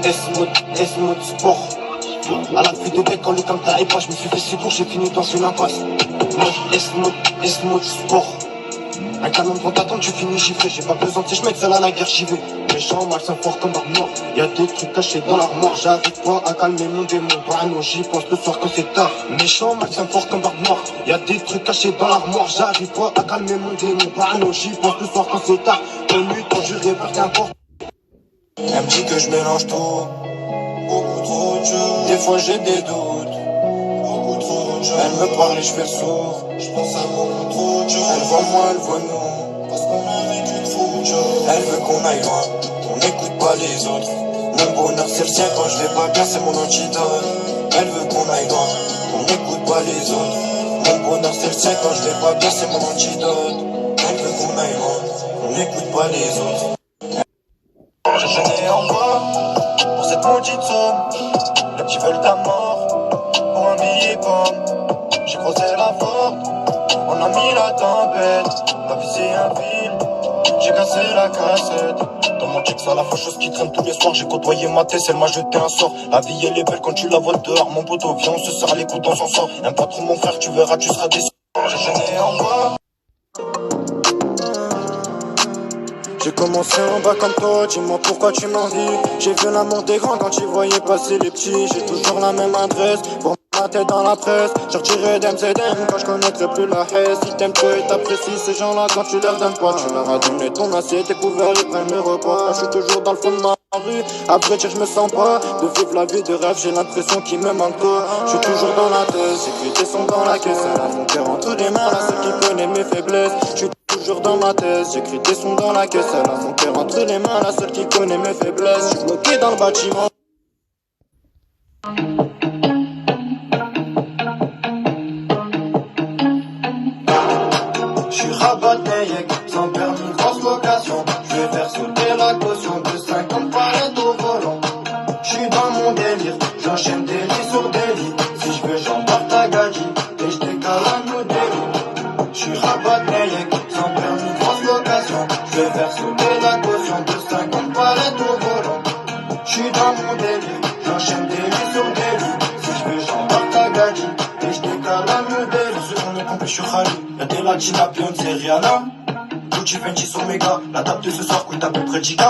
S-mode sport. À la vue de bec, quand le comme t'as pas, je me suis fait si court, j'ai fini dans une impasse. S-mode sport. Un canon devant ta tente, tu finis giflé. J'ai pas besoin de ces chemins, seul à la guerre, j'y vais. Méchant, malsain, fort comme barbe noire. Y'a des trucs cachés dans l'armoire. J'arrive pas à calmer mon démon. Parano, j'y pense le soir quand c'est tard. Méchant, malsain, fort comme barbe noire. Y'a des trucs cachés dans l'armoire. J'arrive pas à calmer mon démon. Parano, j'y pense le soir quand c'est tard. Connu, quand je répare, qu'importe. Elle me dit que je mélange tout. Beaucoup trop de choses. Des fois j'ai des doutes. Beaucoup trop de choses. Elle me parle et je fais le sourd. Je pense à beaucoup trop de choses. Elle voit moi, elle voit nous. Parce qu'on a vécu trop de choses. Elle veut qu'on aille loin. On n'écoute pas les autres. Mon bonheur c'est le sien. Quand je vais pas bien c'est mon antidote. Elle veut qu'on aille loin. On n'écoute pas les autres. Mon bonheur c'est le sien. Quand je vais pas bien c'est mon antidote. Elle veut qu'on aille loin. On n'écoute pas les autres. Je n'ai en bas pour cette maudite somme. Les petits veulent ta mort pour un billet pomme. J'ai croisé la porte, on a mis la tempête. Ma vie c'est un film, j'ai cassé la cassette. Dans mon check ça la faucheuse qui traîne tous les soirs. J'ai côtoyé ma tête, elle m'a jeté un sort. La vie elle est belle quand tu la vois dehors. Mon poteau viens on se serre les coudes, on s'en sort. Aime pas trop mon frère, tu verras tu seras déçu. Je n'ai en bas. J'ai commencé en bas comme toi, dis-moi pourquoi tu m'envies. J'ai vu l'amour des grands quand tu voyais passer les petits. J'ai toujours la même adresse, pour ma tête dans la presse. J'ai retiré d'MZM quand je connaîtrais plus la haine. Si t'aimes toi et t'apprécies ces gens-là quand tu leur donnes pas. Tu leur as donné ton assiette et couvert, ils prennent le repas. Je suis toujours dans le fond de ma rue, à vrai dire je me sens pas de vivre la vie de rêve, j'ai l'impression qu'il me manque toi. Je suis toujours dans la tête, j'écris des sons dans la caisse. Elle a mon cœur entre les mains, la seule qui connaît mes faiblesses. Je suis toujours dans ma tête, j'écris des sons dans la caisse. Elle a mon cœur entre les mains, la seule qui connaît mes faiblesses. Je suis bloqué dans le bâtiment. Je suis rabatté, sans permis, grosse location. Je vais faire sauter la caution de 50 palettes au volant. Je suis dans mon délire, j'enchaîne des lits sur des lits. Si je veux, j'embarque ta gadji et je décale un autre délit. Je suis rabatté, sans permis, grosse location. Je vais faire sauter la caution de 50 palettes au volant. Je suis dans mon délire, j'enchaîne des lits sur des lits. Si je veux, j'embarque ta gadji et je décale un autre délit. On est compris, je suis Khali. Y'a des latines à Beyoncé, Rihanna. Gucci, Fenty, Omega. La table de ce soir coûte à peu près 10K.